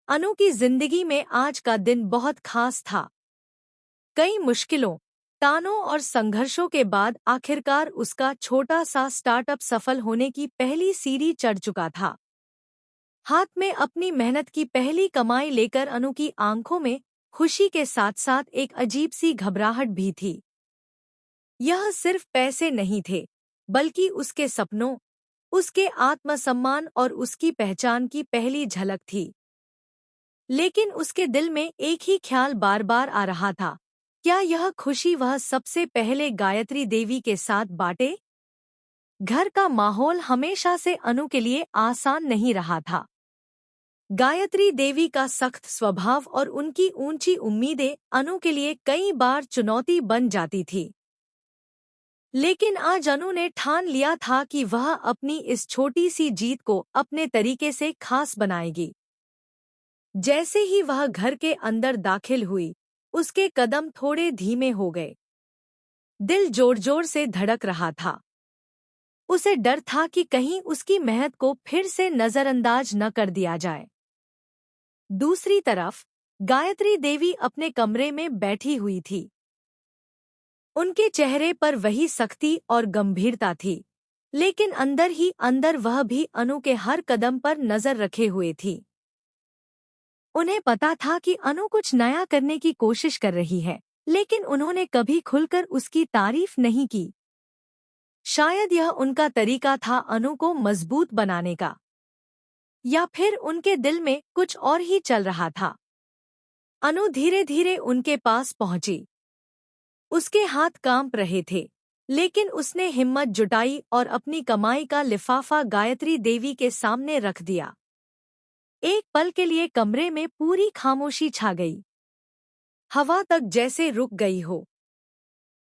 अनु की जिंदगी में आज का दिन बहुत खास था। कई मुश्किलों, तानों और संघर्षों के बाद आखिरकार उसका छोटा सा स्टार्टअप सफल होने की पहली सीढ़ी चढ़ चुका था। हाथ में अपनी मेहनत की पहली कमाई लेकर अनु की आंखों में खुशी के साथ साथ एक अजीब सी घबराहट भी थी। यह सिर्फ पैसे नहीं थे, बल्कि उसके सपनों, उसके आत्मसम्मान और उसकी पहचान की पहली झलक थी। लेकिन उसके दिल में एक ही ख्याल बार बार आ रहा था, क्या यह खुशी वह सबसे पहले गायत्री देवी के साथ बांटे? घर का माहौल हमेशा से अनु के लिए आसान नहीं रहा था। गायत्री देवी का सख्त स्वभाव और उनकी ऊंची उम्मीदें अनु के लिए कई बार चुनौती बन जाती थी। लेकिन आज अनु ने ठान लिया था कि वह अपनी इस छोटी सी जीत को अपने तरीके से खास बनाएगी। जैसे ही वह घर के अंदर दाखिल हुई, उसके कदम थोड़े धीमे हो गए। दिल जोर जोर से धड़क रहा था। उसे डर था कि कहीं उसकी मेहनत को फिर से नजरअंदाज न कर दिया जाए। दूसरी तरफ गायत्री देवी अपने कमरे में बैठी हुई थी। उनके चेहरे पर वही सख्ती और गंभीरता थी, लेकिन अंदर ही अंदर वह भी अनु के हर कदम पर नजर रखे हुए थी। उन्हें पता था कि अनु कुछ नया करने की कोशिश कर रही है, लेकिन उन्होंने कभी खुलकर उसकी तारीफ नहीं की। शायद यह उनका तरीका था अनु को मजबूत बनाने का, या फिर उनके दिल में कुछ और ही चल रहा था। अनु धीरे धीरे उनके पास पहुंची। उसके हाथ कांप रहे थे, लेकिन उसने हिम्मत जुटाई और अपनी कमाई का लिफाफा गायत्री देवी के सामने रख दिया। एक पल के लिए कमरे में पूरी खामोशी छा गई। हवा तक जैसे रुक गई हो।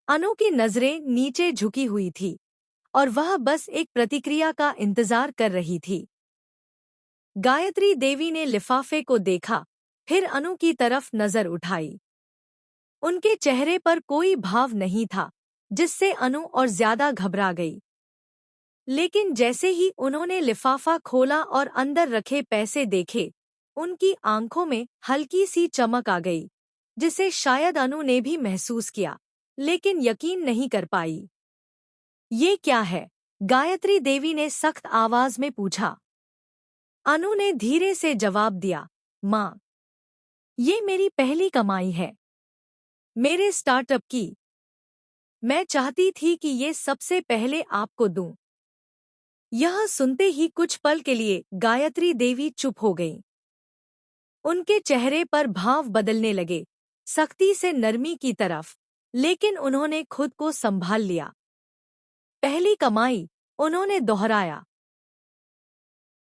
अनु की नजरें नीचे झुकी हुई थी और वह बस एक प्रतिक्रिया का इंतजार कर रही थी। गायत्री देवी ने लिफाफे को देखा, फिर अनु की तरफ नजर उठाई। उनके चेहरे पर कोई भाव नहीं था, जिससे अनु और ज्यादा घबरा गई। लेकिन जैसे ही उन्होंने लिफाफा खोला और अंदर रखे पैसे देखे, उनकी आंखों में हल्की सी चमक आ गई, जिसे शायद अनु ने भी महसूस किया, लेकिन यकीन नहीं कर पाई। ये क्या है? गायत्री देवी ने सख्त आवाज में पूछा। अनु ने धीरे से जवाब दिया, माँ, ये मेरी पहली कमाई है, मेरे स्टार्टअप की। मैं चाहती थी कि ये सबसे पहले आपको दूं। यह सुनते ही कुछ पल के लिए गायत्री देवी चुप हो गईं। उनके चेहरे पर भाव बदलने लगे, सख्ती से नरमी की तरफ, लेकिन उन्होंने खुद को संभाल लिया। पहली कमाई, उन्होंने दोहराया।